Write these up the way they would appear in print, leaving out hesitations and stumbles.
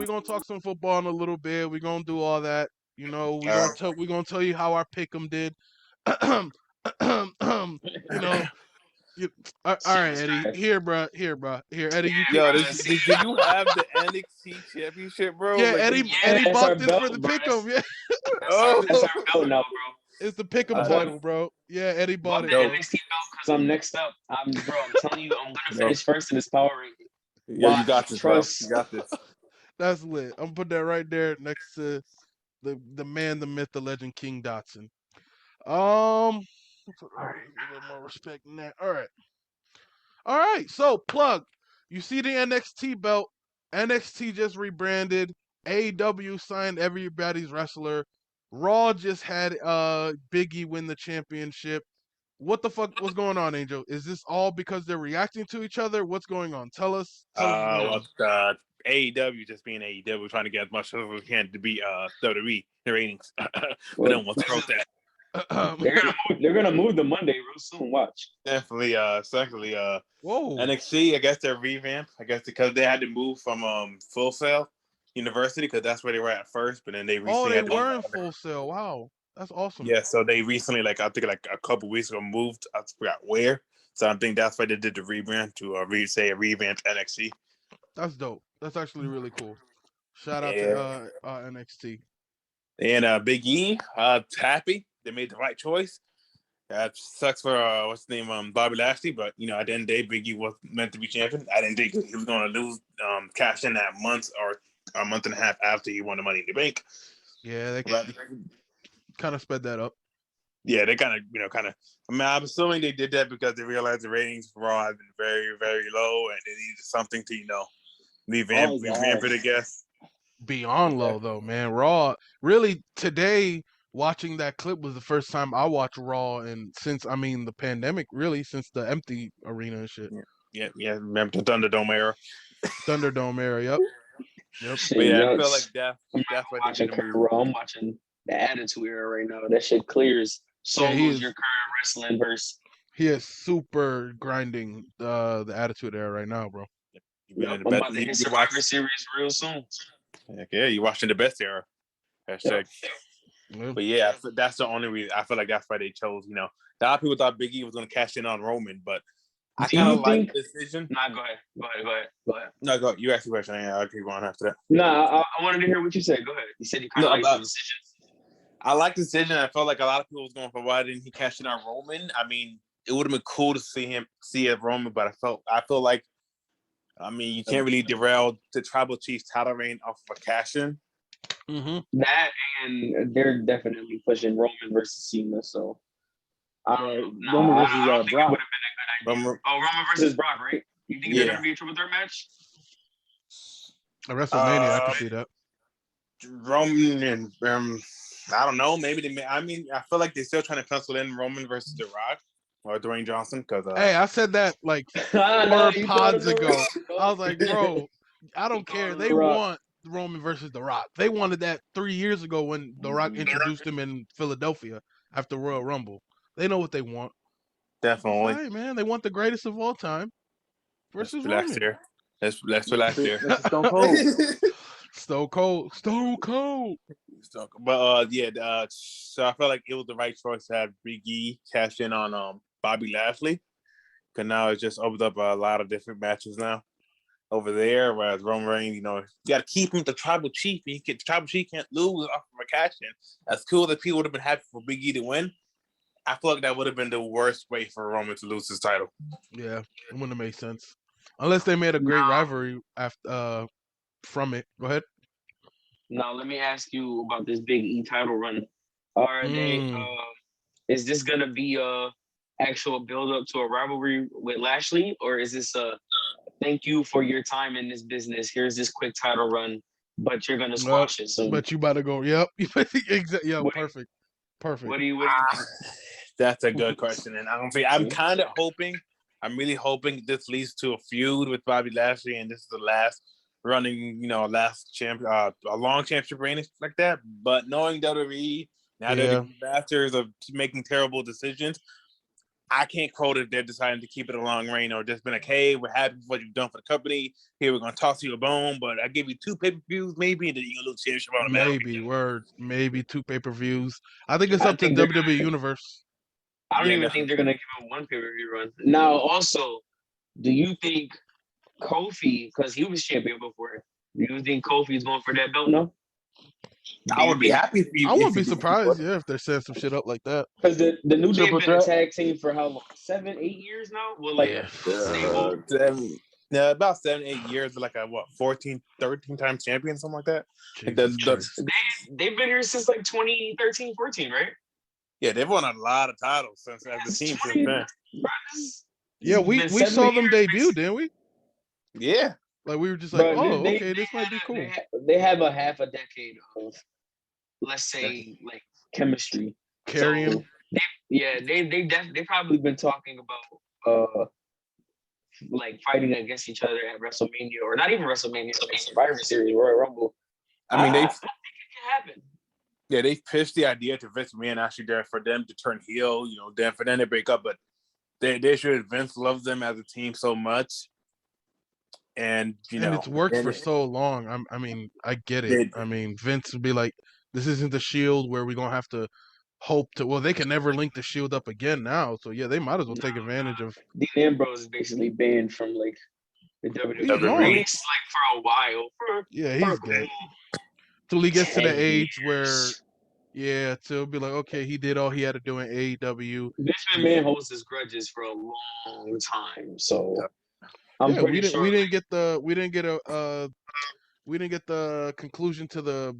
gonna talk some football in a little bit. We're gonna do all that. You know, we're gonna tell you how our pick'em did. You know, you, all right, Seems Eddie. bad. Here, Eddie. You can. Yo, Let's see. do you have the NXT championship, bro? Yeah, Like, Eddie. Yeah, Eddie that's our bought this belt, for the bro. pick'em. Yeah, That's our oh, belt now, bro. it's the pick'em I'm going title, bro. Yeah, Eddie bought above it, the bro. NXT belt because I'm next up. I'm telling you, I'm gonna bro. finish first in this power ranking. Yo, you got Watch, this, bro. You trust. got this. That's lit. I'm putting that right there next to the man, the myth, the legend, King Dotson. Put All a right. little more respect in that. All right. So plug. You see the NXT belt. NXT just rebranded. AEW signed everybody's wrestler. Raw just had Biggie win the championship. What the fuck was going on, Angel? Is this all because they're reacting to each other? What's going on? Tell us what's going on. AEW just being AEW, trying to get as much as we can to be WWE the ratings. We Well, don't want to throw that. they're gonna move the Monday real soon. Watch. Definitely. Secondly, Whoa. NXT. I guess they're revamped. I guess because they had to move from Full Sail University because that's where they were at first, but then they recently They had to were in Full Sail. Wow. That's awesome. Yeah, so they recently, like I think, like a couple weeks ago, moved. I forgot where. So I think that's why they did the rebrand to revamped NXT. That's dope. That's actually really cool. Shout out Yeah. to NXT. And Big E, happy they made the right choice. That sucks for what's his name, Bobby Lashley, but at the end of the day, Big E was meant to be champion. I didn't think he was going to lose, cash in that month or a month and a half after he won the Money in the Bank. Yeah, they kind of sped that up. Yeah, they kind of. I mean, I'm assuming they did that because they realized the ratings for Raw have been very, very low, and they needed something to revamp it, I guess. Beyond low though, man. Raw. Really, today watching that clip was the first time I watched Raw, and since the pandemic, really since the empty arena and shit. Yeah. Remember the Thunderdome era? Thunderdome era. Yep. But Shit, yeah, I feel nuts. like that's why they Watching did the current move. Raw. I'm watching the Attitude Era right now. That shit clears. Yeah, he Solos is. your current wrestling verse. He is super grinding the Attitude Era right now, bro. I'm about to hit Survivor Series real soon. Yeah, you're watching the best era. Hashtag. Yeah. But yeah, that's the only reason. I feel like that's why they chose. A lot of people thought Big E was going to cash in on Roman, but I kind of like the decision. Nah, go ahead. No, go. You asked the question. I'll keep going after that. Nah, I wanted to hear what you said. Go ahead. You said you kind of like the decision. I like the decision. I felt like a lot of people was going for why didn't he cash in on Roman? I mean, it would have been cool to see a Roman, but I feel like, you can't really derail the Tribal Chief title reign off of a cash in. Mm-hmm. That and they're definitely pushing Roman versus Cena. So Roman versus Brock. Roman versus Brock, right? You think they're going to be a triple threat match? At WrestleMania, I can see that. Roman and I don't know. Maybe they. I feel like they're still trying to pencil in Roman versus The Rock or Dwayne Johnson because. Hey, I said that like 4 pods ago. I was like, bro, I don't care. They want Roman versus The Rock. They wanted that 3 years ago when The Rock introduced him in Philadelphia after Royal Rumble. They know what they want. Definitely. Right, man. They want the greatest of all time versus Roman. Let's relax here. Stone Cold. Stone Cold. But so I felt like it was the right choice to have Big E cash in on Bobby Lashley, because now it just opens up a lot of different matches now over there. Whereas Roman Reigns, you got to keep him the Tribal Chief. The Tribal Chief can't lose off of a cash in. That's cool that people would have been happy for Big E to win. I feel like that would have been the worst way for Roman to lose his title. Yeah, it wouldn't have made sense unless they made a great rivalry after from it. Go ahead. Now let me ask you about this Big E title run. Are they? Is this gonna be a actual build up to a rivalry with Lashley, or is this a thank you for your time in this business? Here's this quick title run, but you're gonna squash it soon. But you about to go? Yep. Exactly. Yeah. Perfect. What do you? That's a good question, and I'm kind of hoping. I'm really hoping this leads to a feud with Bobby Lashley, and this is the last running, last champion, a long championship reign like that. But knowing WWE, now they're the masters of making terrible decisions. I can't quote if they're deciding to keep it a long reign or just been like, hey, we're happy with what you've done for the company. Here, we're going to toss you a bone, but I give you 2 pay-per-views maybe, and then you're going to lose championship automatically. Maybe 2 pay-per-views. I think it's I up to think they're WWE Universe. I don't Yeah, even think they're gonna give him 1 pay-per-view run. Now, also, do you think Kofi, because he was champion before, do you think Kofi's going for that belt now? I would be happy I wouldn't be surprised, if they're setting some shit up like that. Because the New Day Triple been a threat. tag team for how long? 7, 8 years now? Well, like stable. About 7, 8 years, like a 14, 13 times champion, something like that. They've been here since like 2013, 14, right? Yeah, they've won a lot of titles since as a team since then. Yeah, we saw them debut, didn't we? Yeah. Like we were just like, they this might be cool. They have a half a decade of, let's say, like chemistry. Carrying. So they probably been talking about like fighting against each other at WrestleMania, or not even WrestleMania, like Survivor Series, Royal Rumble. I mean, I think it can happen. Yeah, they pitched the idea to Vince McMahon actually there for them to turn heel, then for them to break up, but they should. Vince loves them as a team so much. And it's worked for so long. I mean, I get it. I mean, Vince would be like, "This isn't the Shield where we're gonna have to hope to." Well, they can never link the Shield up again now, so yeah, they might as well take advantage of. Dean Ambrose is basically banned from like the WWE, at least like for a while. He's dead till he gets to the age where, to be like, okay, he did all he had to do in AEW. Vince McMahon holds his grudges for a long time, so. We didn't get the conclusion to the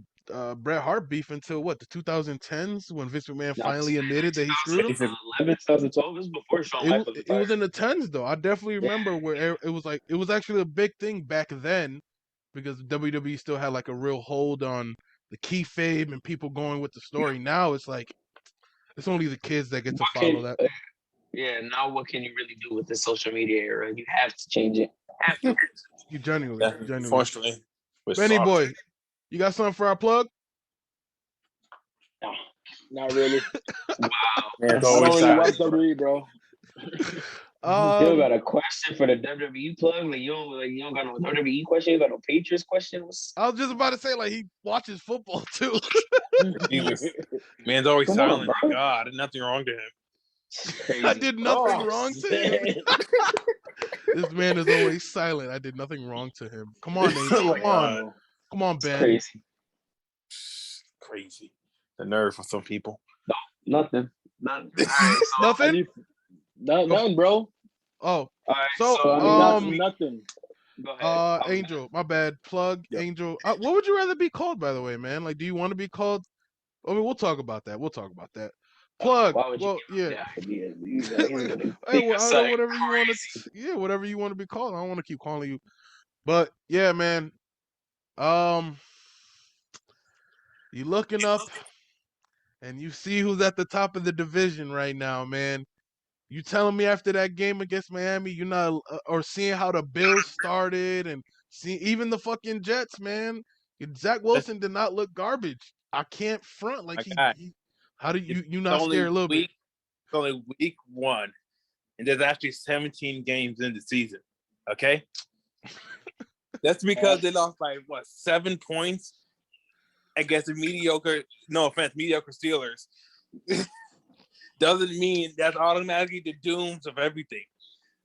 Bret Hart beef until what, the 2010s, when Vince McMahon finally admitted that he screwed him. 2012 was before Shawn Michaels It was in the 10s though. I definitely remember where it was actually a big thing back then, because WWE still had like a real hold on the kayfabe and people going with the story. Now it's like it's only the kids that get to follow that. Yeah, now what can you really do with the social media era? You have to change it. Have to. You genuinely. Unfortunately. Benny boy, you got something for our plug? No, not really. Wow. Man, I don't even watch WWE, bro. You got a question for the WWE plug? Like you don't got no WWE question? You got no Patriots questions? I was just about to say, like, he watches football too. Man's always silent. God, there's nothing wrong to him. I did nothing wrong to him. This man is always silent. I did nothing wrong to him. Come on, Nate. Come on, Ben. Crazy. The nerve for some people. No, nothing. All right, so nothing. Nothing, bro. Oh, all right. So nothing. Go ahead. Angel, my bad. Plug, yep. Angel. What would you rather be called, by the way, man? Like, do you want to be called? I mean, we'll talk about that. Plug. Why would you yeah. Hey, well, I don't know, whatever you want to. Yeah, whatever you want to be called. I don't want to keep calling you. But yeah, man. You looking up, and you see who's at the top of the division right now, man. You telling me after that game against Miami, you're not, or seeing how the Bills started, and see even the fucking Jets, man. Zach Wilson did not look garbage. I can't front like he how do you not scared a little bit? It's only week 1, and there's actually 17 games in the season. Okay, that's because they lost by 7 points against the mediocre. No offense, mediocre Steelers. Doesn't mean that's automatically the dooms of everything.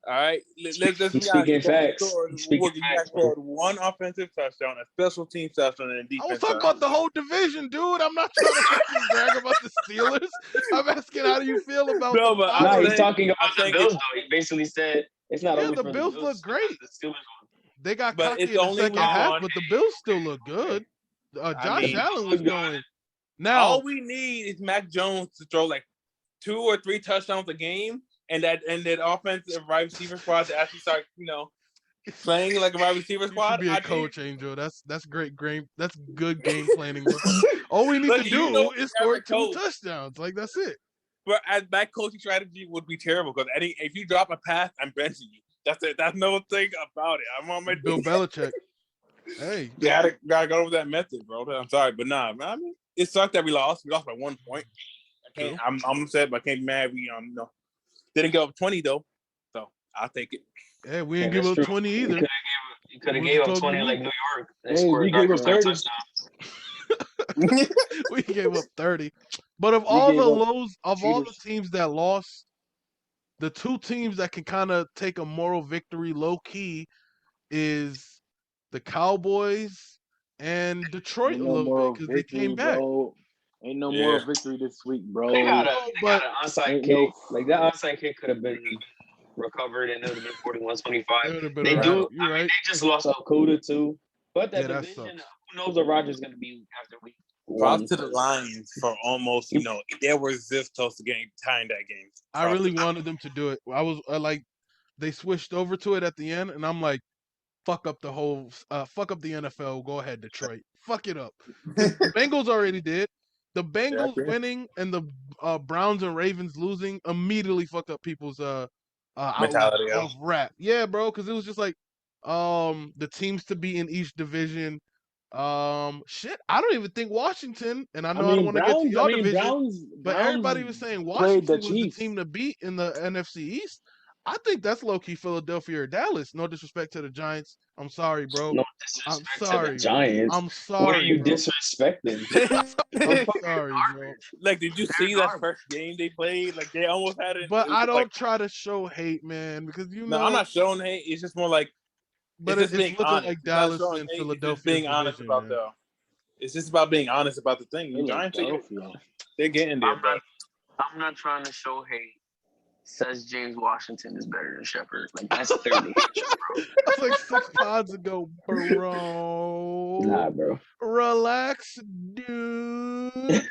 All right, let's be honest. Facts. Scored 1 offensive touchdown, a special team touchdown, and a defense. I was talking about the whole division, dude. I'm not trying to fucking brag about the Steelers. I'm asking, how do you feel about? He's talking about the Bills, though. He basically said it's not. Yeah, the Bills look great. The Steelers, they got cocky in the second half, but the Bills still look good. Josh Allen was going. Now all we need is Mac Jones to throw like 2 or 3 touchdowns a game, and that offensive wide receiver squad to actually start, playing like a wide receiver squad. You should be a coach, Angel. That's great. That's good game planning. All we need to do is score 2 touchdowns. Like, that's it. But that coaching strategy would be terrible, because if you drop a pass, I'm benching you. That's it. That's no thing about it. I'm on my Bill Belichick. Hey, gotta go over that method, bro. I'm sorry, but nah, man. I mean, it sucked that we lost. We lost by 1 point. I'm upset, but I can't be mad. Didn't give up 20 though, so I'll take it. Yeah, we Yeah, didn't give that's up true. 20 You either. could have What gave you up talking 20 to like me? New York. They Hey, we scored gave up garbage time 30. touchdowns. We gave up 30. But of We all the gave up lows, of all the cheaters. teams that lost, the two teams that can kind of take a moral victory low key is the Cowboys and Detroit Ain't a no little bit moral because they came victory, back. bro. Ain't no Yeah. moral victory this week, They bro. got No, an but onside Ain't kick. no. Like that onside kick could have been recovered and it would have been 41-25. it would have been a They wrap. do. I mean, You're right. they just lost Okuda too. But that Yeah, that division, sucks. who knows what Rogers going to be after week Props one? to the Lions for almost, they were this close to getting tying that game. I Props really to them. wanted them to do it. I was like, they switched over to it at the end, and I'm like, fuck up the NFL. Go ahead, Detroit. Fuck it up. Because the Bengals already did. The Yeah, Bengals winning and the Browns and Ravens losing immediately fucked up people's outlook mentality. of rap. Yeah, bro, because it was just like the teams to be in each division. Shit, I don't even think Washington, and I know I don't want to get to your division, but everybody was saying played the Washington was the Chiefs. team to beat in the NFC East. I think that's low key Philadelphia or Dallas. No disrespect to the Giants. I'm sorry, bro. No I'm disrespect to the sorry. Giants. I'm What are sorry, you bro. disrespecting? I'm sorry, bro. Like, did you see that first game they played? Like, they almost had it. But It was I just like, don't try to show hate, man, because no, I'm not showing hate. It's just more like, but it's just it's being looking honest. like It's not Dallas showing and hate. It's just Philadelphia's being honest division, about man. It's just about being honest about the thing. You Giants, Philadelphia. they're getting there, bro. I'm not trying to show hate. Says James Washington is better than Shepard. Like that's clearly hatred, bro. That's like 6 pods ago, bro. Nah, bro. Relax, dude.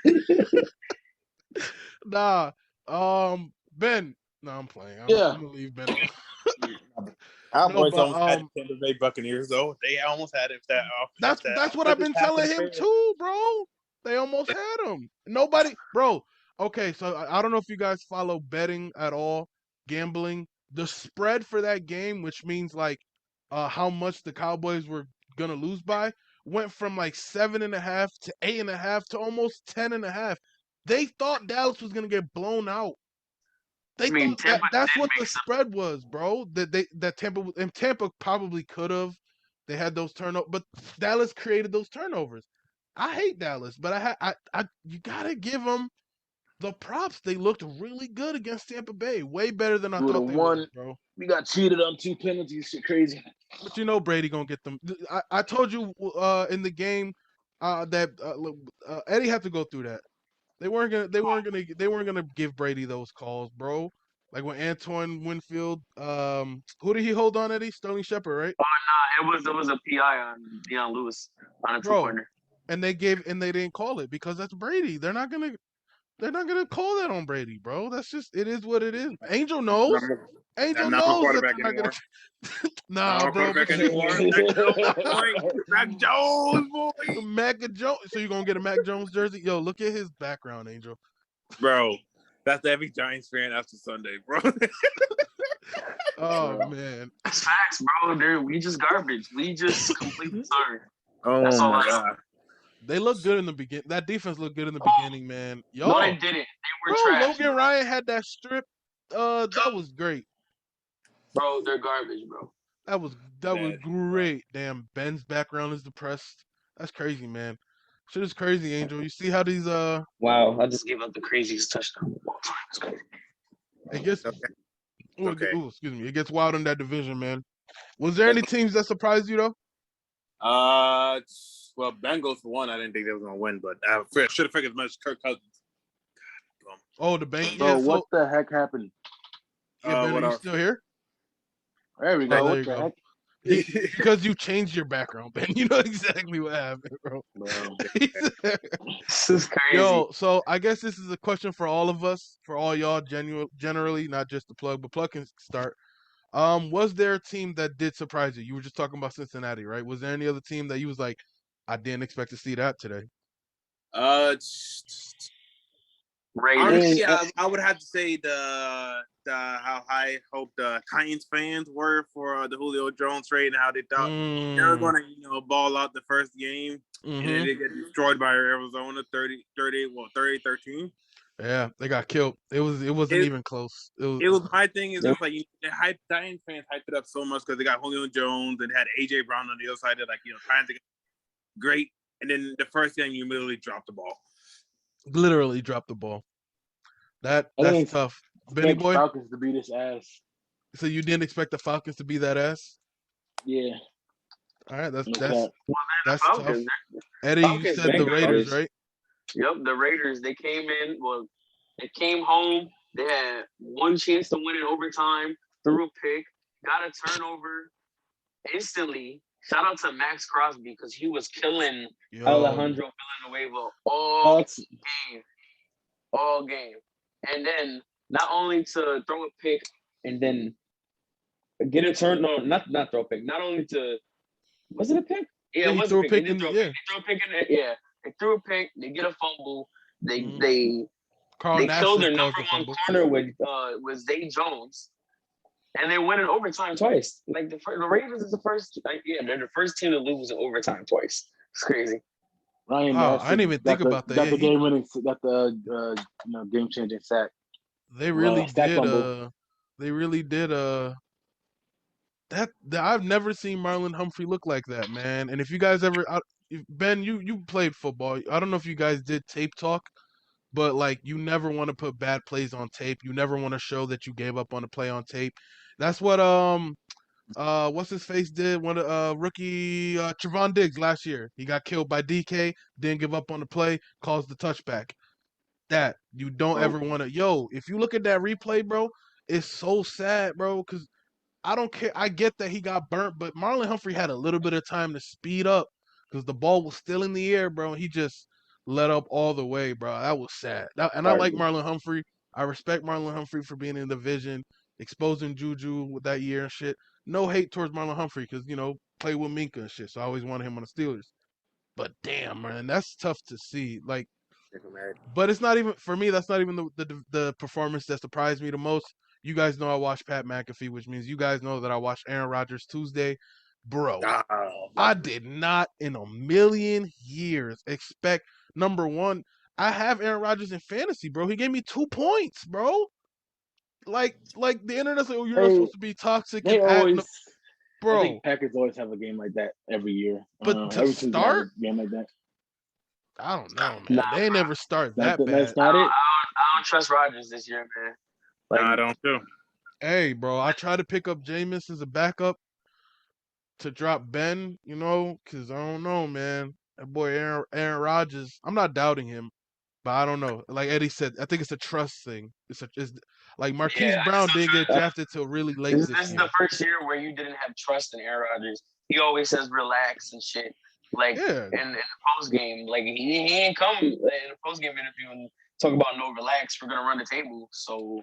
Nah. Ben. No, I'm playing. I'm Yeah. gonna leave Ben alone. No, Cowboys but almost had the Tampa Bay Buccaneers, though. They almost had it. that's what I've been telling him too, bro. They almost had him. Nobody, bro. Okay, so I don't know if you guys follow betting at all, gambling. The spread for that game, which means like how much the Cowboys were gonna lose by, went from like 7.5 to 8.5 to almost 10.5. They thought Dallas was gonna get blown out. They I mean, thought Tampa that's did what the make some. spread was, bro. That Tampa probably could have. They had those turnovers, but Dallas created those turnovers. I hate Dallas, but you gotta give them the props. They looked really good against Tampa Bay, way better than I We would thought have they would, won. bro. We got cheated on 2 penalties. Shit, crazy. But you know Brady gonna get them. I told you in the game that Eddie had to go through that. They weren't gonna give Brady those calls, bro. Like when Antoine Winfield, who did he hold on, Eddie? Sterling Shepard, right? It was a PI on Deion Lewis on a Bro. 2-pointer. And they didn't call it because that's Brady. They're not gonna call that on Brady, bro. That's just it is what it is. Angel knows. Angel I'm not my knows that quarterback they're not gonna. anymore. Nah, Not my bro. quarterback But you, anymore. Mac Jones, boy. Mac Jones. So you gonna get a Mac Jones jersey? Yo, look at his background, Angel. Bro, that's every Giants fan after Sunday, bro. Oh man. It's facts, bro. We just garbage. We just completely sorry. Oh That's all my I know. god. They look good in the beginning. That defense looked good in the beginning, man. Yo, No, they didn't. They were bro, trash. Logan Ryan had that strip. That was great. Bro, they're garbage, bro. That was great. Damn, Ben's background is depressed. That's crazy, man. Shit is crazy, Angel. You see how these Wow, I just gave up the craziest touchdown of all time. It's crazy. it gets Okay. excuse me. It gets wild in that division, man. Was there any teams that surprised you though? Well, Bengals for one. I didn't think they were gonna win, but I should have figured as much. Kirk Cousins. Oh, the Bengals. Bro, Yeah, what the heck happened? Ben, what are you else? still here? There we Oh, go. there What you the go. heck? Because you changed your background, Ben. You know exactly what happened, bro. Bro. This is crazy. Yo, so I guess this is a question for all of us, for all y'all, generally, not just the plug, but plug can start. Was there a team that did surprise you? You were just talking about Cincinnati, right? Was there any other team that you was like, I didn't expect to see that today? Honestly, I would have to say the how high hope the Titans fans were for the Julio Jones trade and how they thought they were going to ball out the first game and then they get destroyed by Arizona 30-13. Yeah, they got killed. It wasn't It, even close. It was, it was my thing is Yep. just like the Giants fans hyped it up so much because they got Julio Jones and had AJ Brown on the other side. They're like, trying to get great, and then the first game you literally dropped the ball. literally dropped the ball. I That's didn't tough. Benny expect boy. Falcons to beat his ass. So you didn't expect the Falcons to be that ass? Yeah, All right, no cap. that's tough. Falcons. Eddie, you Falcons said been the Raiders, garbage. right? Yep, the Raiders. They came in. Well, they came home. They had one chance to win in overtime. Threw a pick. Got a turnover instantly. Shout out to Max Crosby because he was killing Yo, Alejandro Villanueva all game, all game. And then not only to throw a pick and then get a turn. No, not throw a pick. Not only to was it a pick? Yeah, yeah, it he was a threw a pick. They pick did in throw the a pick. yeah. They threw a pick in it. Yeah, they threw a pick. They get a fumble. Mhm. They killed Nassus their caused number the one fumble. corner with Zay Jones, and they win in overtime twice. Like the Ravens is the first. They're the first team to lose in overtime twice. It's crazy. Ryan Wow, I Nassib didn't even think about that. got Yeah, the game winning, got the game changing sack. they really Sack did. fumble. They really did. That I've never seen Marlon Humphrey look like that, man. And if you guys ever, Ben, you played football. I don't know if you guys did tape talk, but like you never want to put bad plays on tape. You never want to show that you gave up on a play on tape. That's what what's his face did when rookie Trevon Diggs last year. He got killed by DK, didn't give up on the play, caused the touchback. That you don't Bro, ever want to. Yo, if you look at that replay, bro, it's so sad, bro, because I don't care. I get that he got burnt, but Marlon Humphrey had a little bit of time to speed up because the ball was still in the air, bro. He just let up all the way, bro. That was sad. And I like Garbage. Marlon Humphrey. I respect Marlon Humphrey for being in the division, exposing Juju with that year and shit. No hate towards Marlon Humphrey because, play with Minka and shit. So I always wanted him on the Steelers. But damn, man, that's tough to see. Like, but it's not even for me. That's not even the performance that surprised me the most. You guys know I watch Pat McAfee, which means you guys know that I watched Aaron Rodgers Tuesday, bro. I did not in a million years expect number one. I have Aaron Rodgers in fantasy, bro. He gave me 2 points, bro. Like the internet's like, oh, you're not they supposed to be toxic they and act, always. I bro. think Packers always have a game like that every year. But to Every season has start, a game like that. I don't know, Nah, man. They ain't never start that That's bad. not it. I don't trust Rodgers this year, man. I don't too. Hey, bro, I tried to pick up Jameis as a backup to drop Ben, because I don't know, man. That boy Aaron Rodgers, I'm not doubting him, but I don't know. Like Eddie said, I think it's a trust thing. It's like Marquise Yeah, Brown didn't get so drafted till really late this this is year. the first year where you didn't have trust in Aaron Rodgers. He always says relax and shit. Like Yeah, in the post game, like he ain't come in the post game interview and talk about no relax. We're gonna run the table. So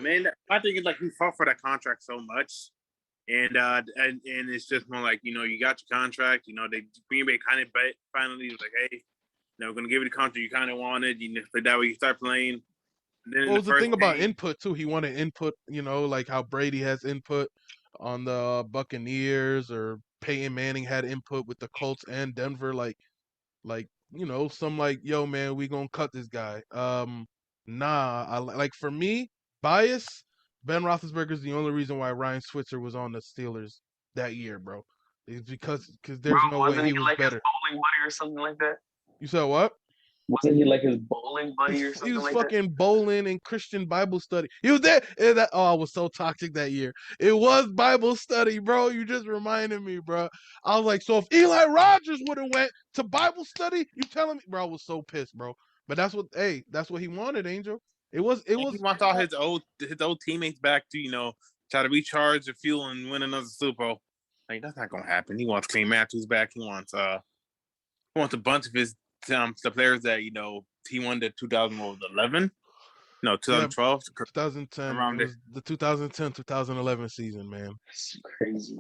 Man, I think it's like he fought for that contract so much, and it's just more like you got your contract. They Green Bay kind of finally was like, hey, we're gonna give you the contract you kind of wanted. That way you start playing. And then in what the was the first thing about game, input too? He wanted input, like how Brady has input on the Buccaneers, or Peyton Manning had input with the Colts and Denver. Like some like, yo man, we gonna cut this guy. Nah, like for me, bias. Ben Roethlisberger is the only reason why Ryan Switzer was on the Steelers that year, bro. It's because bro, there's no way wasn't he he was like his better. bowling buddy or something like that? You said what? Wasn't he like his bowling buddy or He something was like that? fucking bowling and Christian Bible study. He was there. I was so toxic that year. It was Bible study, bro. You just reminded me, bro. I was like, so if Eli Rogers would have went to Bible study, you telling me, bro? I was so pissed, bro. But that's what he wanted, Angel. It was and he wants all his old teammates back to try to recharge the fuel and win another Super Bowl. Like that's not gonna happen. He wants Clay Matthews back. He wants a bunch of his the players that he won the 2011, no 2012 2010. around It there. was the 2010-2011 season, man. That's crazy.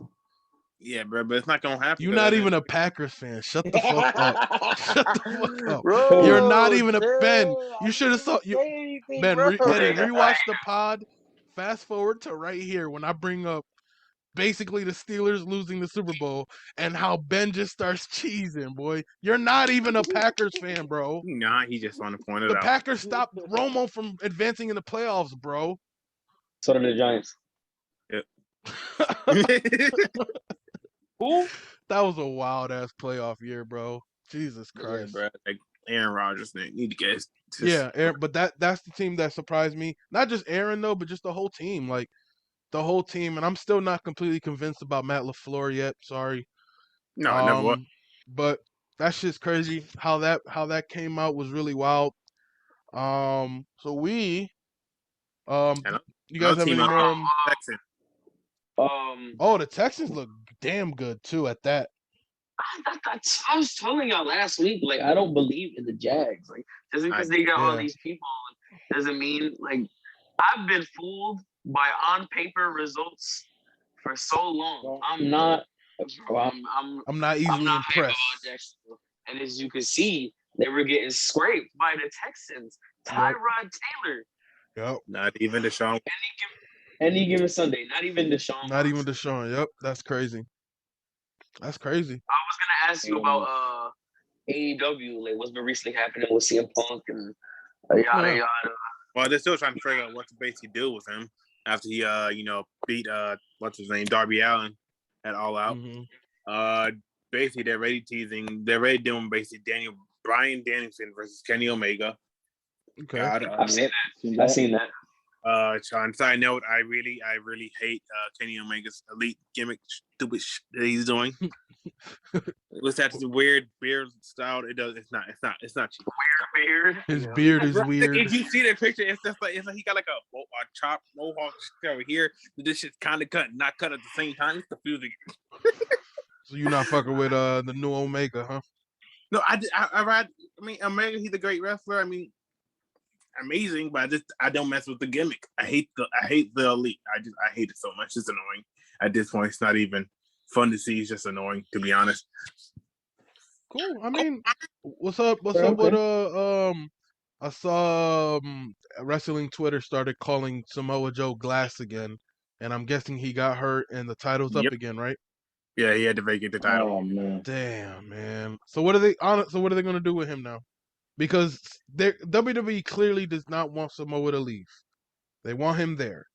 Yeah, bro, but it's not gonna happen. You're not even a Packers fan. Shut the fuck up. Shut the fuck up. You're not Bro, even a Ben. chill. I You should have didn't saw you. say anything, Ben, bro. Eddie, rewatch the pod. Fast forward to right here when I bring up basically the Steelers losing the Super Bowl, and how Ben just starts cheesing, boy. You're not even a Packers fan, bro. Nah, he just want to point it The out. Packers stopped Romo from advancing in the playoffs, bro. So did the Giants. Who? That was a wild ass playoff year, bro. Jesus Yeah, Christ. bro. Like Aaron Rodgers, need to get. Yeah, Aaron, but that's the team that surprised me. Not just Aaron though, but just the whole team. Like the whole team, and I'm still not completely convinced about Matt LaFleur yet. Sorry. No, it never was. But that shit's crazy. How that came out was really wild. So we And you guys another have team any out more? there, Texans. Oh, the Texans look damn good too at that. I was telling y'all last week, like I don't believe in the Jags. Like just because they got all these people doesn't mean like I've been fooled by on paper results for so long. I'm not easily impressed. About Jacksonville. And as you can see, they were getting scraped by the Texans. Tyrod Taylor. Yep. Not even Deshaun. Any given Sunday, not even Deshaun. Not even Deshaun. Yep, that's crazy. That's crazy. I was gonna ask you about AEW, like what's been recently happening with CM Punk and yada yada. Well, they're still trying to figure out what to basically do with him after he beat what's his name, Darby Allin at All Out. Basically they're already teasing. They're already doing basically Bryan Danielson versus Kenny Omega. Okay. I've seen that. I've seen that. On side note, I really hate Kenny Omega's elite gimmick, stupid shit that he's doing. What's that weird beard style? It's not cheap. Weird beard. His beard is weird. If you see that picture, it's like he got like a chopped mohawk over here. This shit's kind of cut, not cut at the same time. It's confusing. So you're not fucking with the new Omega, huh? No, I mean, Omega, he's a great wrestler. I mean, amazing, but I don't mess with the gimmick. I hate the elite. I hate it so much. It's annoying. At this point, it's not even fun to see. It's just annoying, to be honest. Cool. I mean, what's up? What's up with I saw wrestling Twitter started calling Samoa Joe Glass again, and I'm guessing he got hurt and the title's up again, right? Yeah, he had to vacate the title. Oh man. Damn, man. So what are they gonna do with him now? Because WWE clearly does not want Samoa to leave. They want him there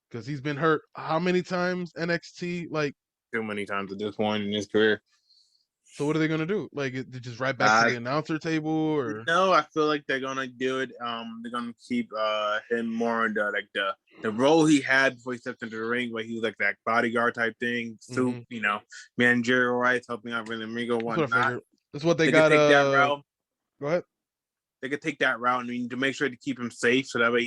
because he's been hurt how many times? NXT, like too many times at this point in his career. So what are they gonna do? Like, just right back to the announcer table, or no? I feel like they're gonna do it. They're gonna keep him more in the role he had before he stepped into the ring, where he was like that bodyguard type thing, suit, managerial rights, helping out Vince Amigo, whatnot. That's what they got. Take that route. Go ahead. They could take that route, to make sure to keep him safe, so that way,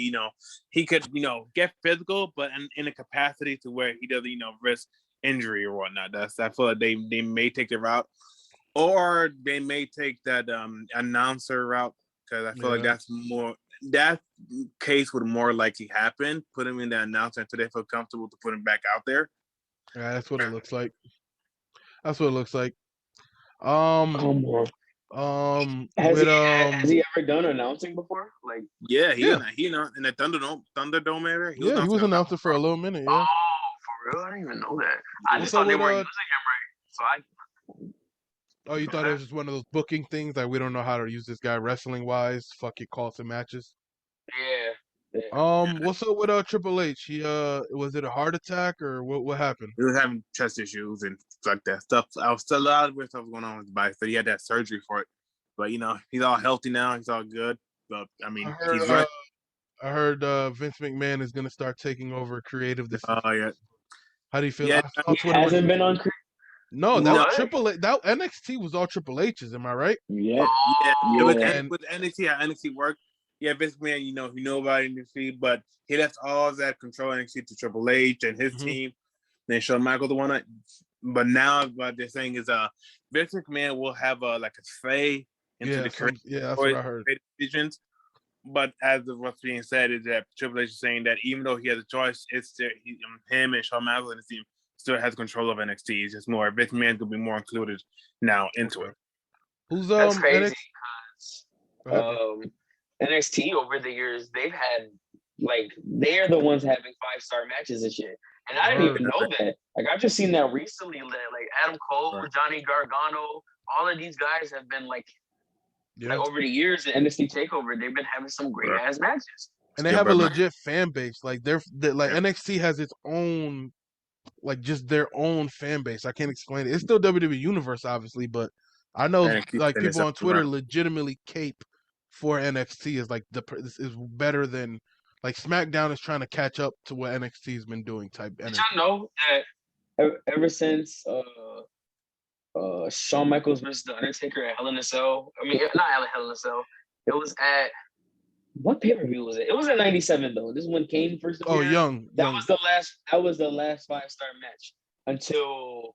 he could, get physical, but in a capacity to where he doesn't, risk injury or whatnot. I feel like they may take the route, or they may take that announcer route, because I feel like that case would more likely happen. Put him in the announcer until they feel comfortable to put him back out there. Yeah, that's what it looks like. Has he ever done announcing before? Like, he in the Thunderdome area. He was announcing for a little minute. Yeah. Oh, for real? I didn't even know that. I just thought they weren't using him right. So Oh, you thought it was just one of those booking things that we don't know how to use this guy wrestling wise? Fuck it, calls and matches. Yeah. What's up with Triple H? He was it a heart attack or what happened? He was having chest issues and like that stuff. I was still a lot of weird stuff going on with his body, so he had that surgery for it. But he's all healthy now. He's all good. But I mean, he's right. I heard Vince McMahon is gonna start taking over creative this season. Oh yeah. How do you feel? Yeah, he hasn't been on. No, that was Triple H. That NXT was all Triple H's. Am I right? Yeah. With NXT, how NXT worked. Yeah, Vince McMahon, you know about NXT, but he left all of that control NXT to Triple H and his team. Then Shawn Michaels the one. But now what they're saying is Vince McMahon will have a say into the creative. That's what I heard. Decisions. But as of what's being said is that Triple H is saying that even though he has a choice, it's still, him and Shawn Michaels and his team still has control of NXT. It's just more Vince McMahon could be more included now into it. Who's That's crazy because NXT over the years they've had they're the ones having 5-star matches and shit. And I didn't Word. even know that. Like I just seen that recently. That like Adam Cole, Right. Johnny Gargano, all of these guys have been like Yeah. over the years in NXT Takeover, they've been having some great Right. ass matches. And they Yeah, have a but legit fan base. Like like Yeah. NXT has its own, like just their own fan base. I can't explain it. It's still WWE Universe, obviously, but I know And it keeps like in its people own on Twitter right. legitimately cape for NXT is like is better than like SmackDown is trying to catch up to what NXT has been doing type Did energy. y'all know that ever since Shawn Michaels versus The Undertaker at Hell in a Cell? I mean, not Hell in a Cell. It was at what pay per view was it? It was in '97 though. This is when Kane first Oh, appeared. young. That was the last. That was the last 5-star match until